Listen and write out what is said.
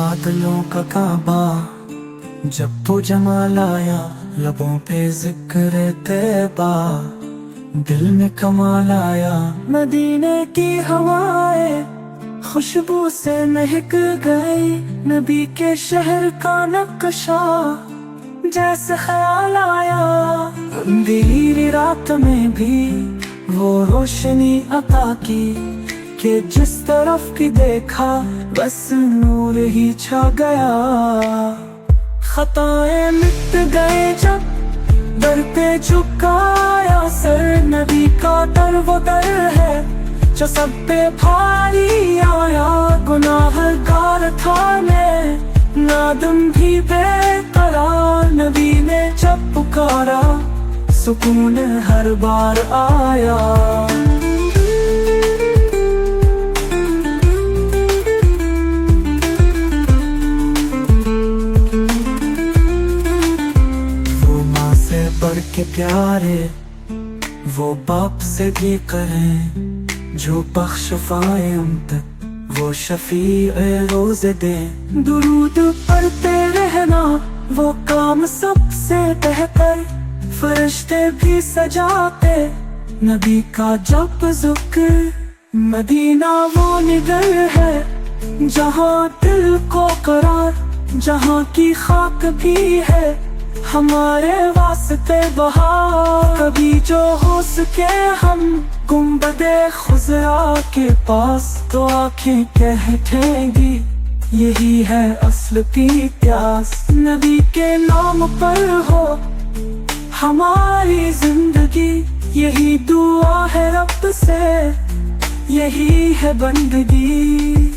बादलों का काबा जब तो जमाल आया, लबों पे जिक्र तैबा, दिल में कमाल आया। मदीने की हवाएं खुशबू से महक गई, नबी के शहर का नक्शा जैसे ख्याल आया। अंधेरी रात में भी वो रोशनी अता की, कि जिस तरफ की देखा बस नूर ही छा गया। खताएं मिट गए जब दर पे झुकाया सर, नबी का दर वो दर है जो सब पे भारी आया। गुनाहगार था मैं नादम भी बेकरार, नबी ने जब पुकारा सुकून हर बार आया। बढ़ के प्यारे वो बाप से भी करें, जो बख्श फाए हम तक वो शफीए रोज़े दे। दुरूद पढ़ते रहना वो काम सबसे बेहतर, फरिश्ते भी सजाते नबी का जब ज़िक्र। मदीना वो निगर है जहाँ दिल को करार, जहाँ की खाक भी है हमारे वास्ते बहार। कभी जो हो सके हम गुंबदे खुजरा के पास, तो आंखें कहतेंगी यही है असल की प्यास। नबी के नाम पर हो हमारी जिंदगी, यही दुआ है रब से, यही है बंदगी।